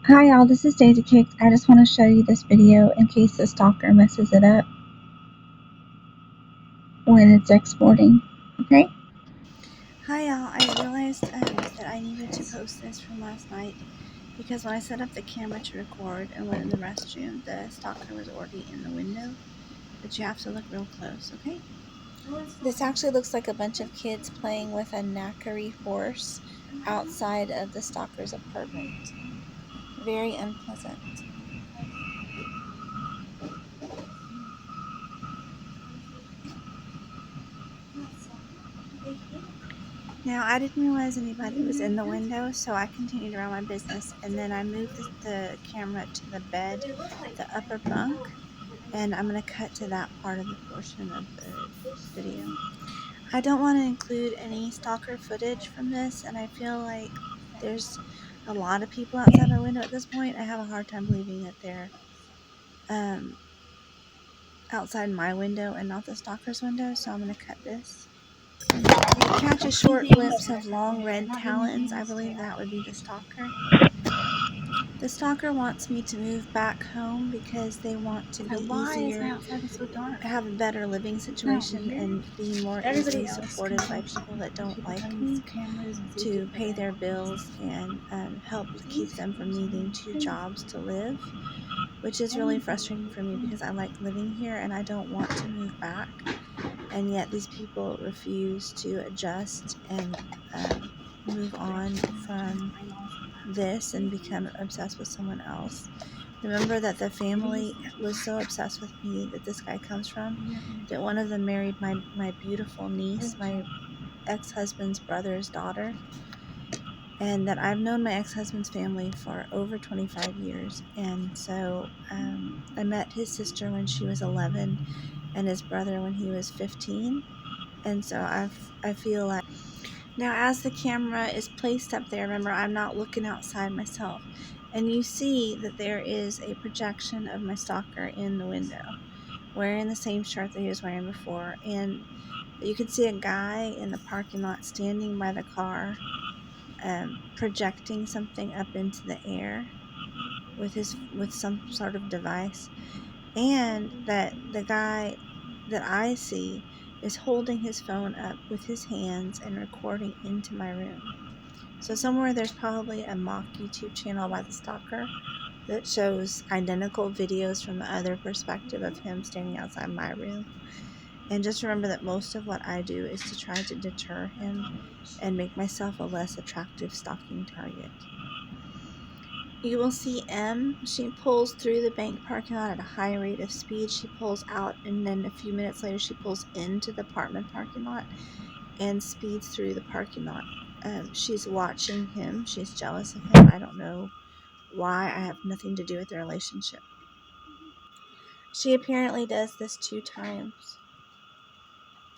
Hi y'all, this is Daisy Cakes. I just want to show you this video in case the stalker messes it up when it's exporting. Okay? Hi y'all, I realized that I needed to post this from last night because when I set up the camera to record and went in the restroom, the stalker was already in the window, but you have to look real close, okay? This actually looks like a bunch of kids playing with a knackery horse outside of the stalker's apartment. Very unpleasant. Now, I didn't realize anybody was in the window, so I continued around my business, and then I moved the camera to the bed, the upper bunk, and I'm going to cut to that part of the portion of the video. I don't want to include any stalker footage from this, and I feel like there's a lot of people outside my window at this point. I have a hard time believing that they're outside my window and not the stalker's window, so I'm going to cut this. You catch a short glimpse of long red talons. I believe that would be the stalker. The stalker wants me to move back home because they want to be easier, have a better living situation, and be more easily supported by people that don't like me, to pay their bills and help keep them from needing 2 jobs to live, which is really frustrating for me because I like living here and I don't want to move back, and yet these people refuse to adjust and move on from this and become obsessed with someone else. Remember that the family was so obsessed with me that this guy comes from, that one of them married my beautiful niece, my ex-husband's brother's daughter, and that I've known my ex-husband's family for over 25 years. And so I met his sister when she was 11 and his brother when he was 15. And so I feel like, now as the camera is placed up there, remember I'm not looking outside myself, and you see that there is a projection of my stalker in the window wearing the same shirt that he was wearing before, and you can see a guy in the parking lot standing by the car, projecting something up into the air with some sort of device, and that the guy that I see is holding his phone up with his hands and recording into my room. So somewhere there's probably a mock YouTube channel by the stalker that shows identical videos from the other perspective of him standing outside my room. And just remember that most of what I do is to try to deter him and make myself a less attractive stalking target. You will see M. She pulls through the bank parking lot at a high rate of speed. She pulls out, and then a few minutes later she pulls into the apartment parking lot and speeds through the parking lot. She's watching him. She's jealous of him. I don't know why. I have nothing to do with the relationship. She apparently does this 2 times.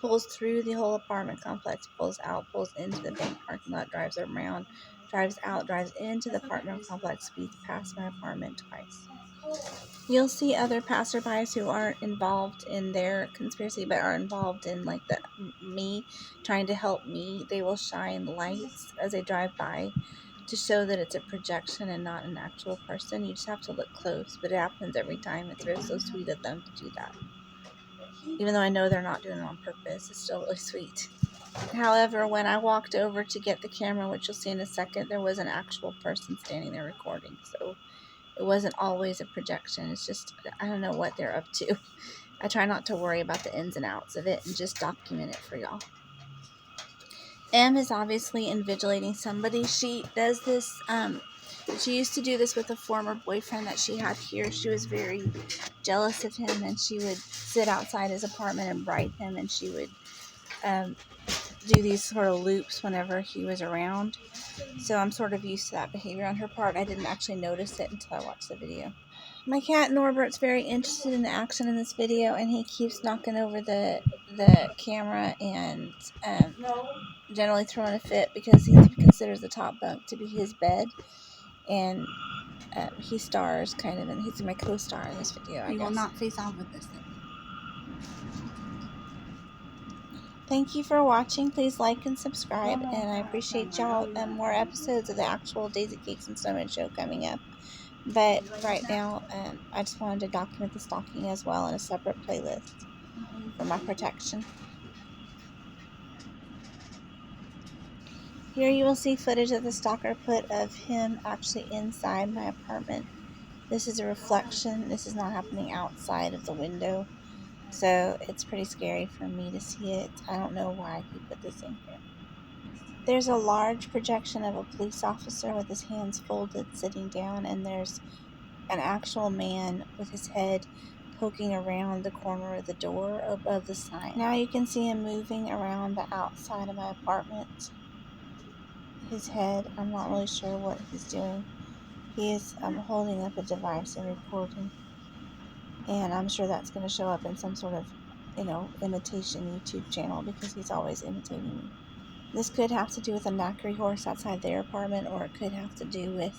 Pulls through the whole apartment complex, pulls out, pulls into the bank parking lot, drives around, drives out, drives into the apartment complex, speeds past my apartment twice. You'll see other passerbys who aren't involved in their conspiracy but are involved in like me trying to help me. They will shine lights as they drive by to show that it's a projection and not an actual person. You just have to look close, but it happens every time. It's very so sweet of them to do that. Even though I know they're not doing it on purpose, it's still really sweet. However, when I walked over to get the camera, which you'll see in a second, there was an actual person standing there recording. So it wasn't always a projection. It's just, I don't know what they're up to. I try not to worry about the ins and outs of it and just document it for y'all. M is obviously invigilating somebody. She does this, she used to do this with a former boyfriend that she had here. She was very jealous of him, and she would sit outside his apartment and bribe him, and she would do these sort of loops whenever he was around. So I'm sort of used to that behavior on her part. I didn't actually notice it until I watched the video. My cat Norbert's very interested in the action in this video, and he keeps knocking over the camera and generally throwing a fit because he considers the top bunk to be his bed, and he stars kind of, and he's my co-star in this video. I guess. Will not face off with this thing. Thank you for watching. Please like and subscribe, and I appreciate y'all. More episodes of the actual Daisy Cakes and Snowman show coming up. But right now, I just wanted to document the stalking as well in a separate playlist for my protection. Here you will see footage that the stalker put of him actually inside my apartment. This is a reflection. This is not happening outside of the window. So it's pretty scary for me to see it. I don't know why he put this in here. There's a large projection of a police officer with his hands folded sitting down, and there's an actual man with his head poking around the corner of the door above the sign. Now you can see him moving around the outside of my apartment. His head, I'm not really sure what he's doing. He is holding up a device and recording. And I'm sure that's going to show up in some sort of, imitation YouTube channel because he's always imitating me. This could have to do with a knackery horse outside their apartment, or it could have to do with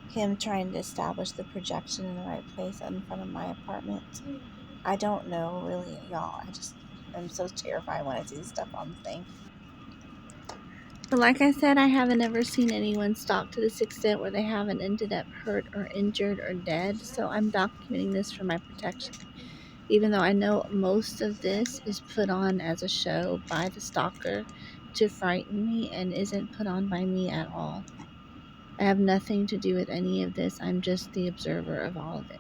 him trying to establish the projection in the right place in front of my apartment. I don't know, really, y'all. I'm so terrified when I see this stuff on the thing. But like I said, I haven't ever seen anyone stalk to this extent where they haven't ended up hurt or injured or dead, so I'm documenting this for my protection. Even though I know most of this is put on as a show by the stalker to frighten me and isn't put on by me at all. I have nothing to do with any of this. I'm just the observer of all of it.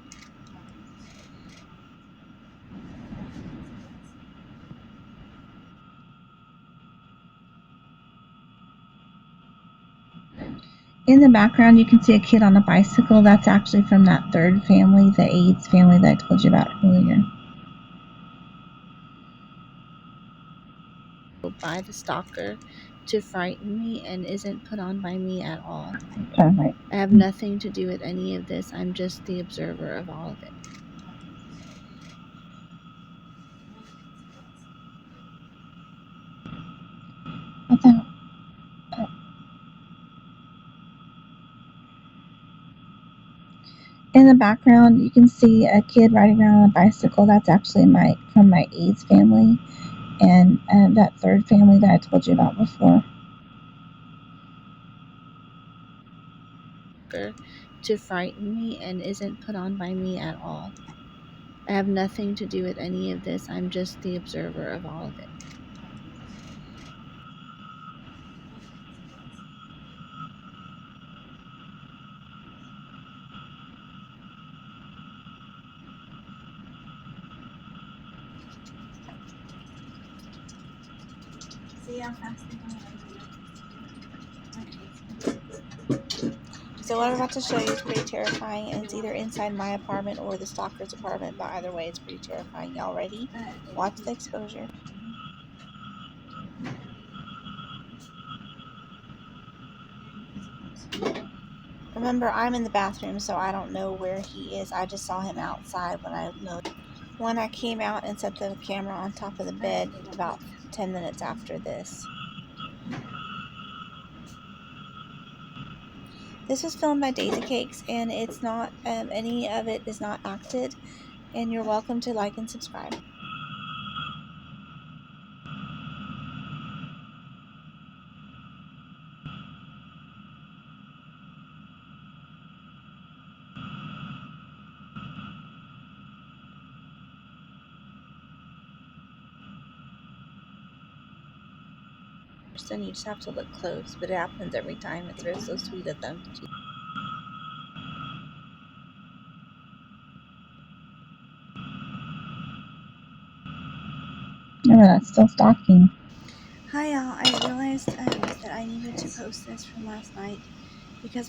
In the background, you can see a kid on a bicycle. That's actually from that third family, the AIDS family that I told you about earlier. By the stalker to frighten me and isn't put on by me at all. Right. I have nothing to do with any of this. I'm just the observer of all of it. What the? In the background, you can see a kid riding around on a bicycle. That's actually from my AIDS family and that third family that I told you about before. To frighten me and isn't put on by me at all. I have nothing to do with any of this. I'm just the observer of all of it. See how fast they go. So what I'm about to show you is pretty terrifying, and it's either inside my apartment or the stalker's apartment, but either way it's pretty terrifying. Y'all ready? Watch the exposure. Remember, I'm in the bathroom, so I don't know where he is. I just saw him outside when I came out and set the camera on top of the bed about 10 minutes after this. This was filmed by Daisy Cakes, and it's not, any of it is not acted, and you're welcome to like and subscribe. Then you just have to look close, but it happens every time. It's so sweet of them to do. Remember, that's still stalking. Hi y'all, I realized that I needed to post this from last night because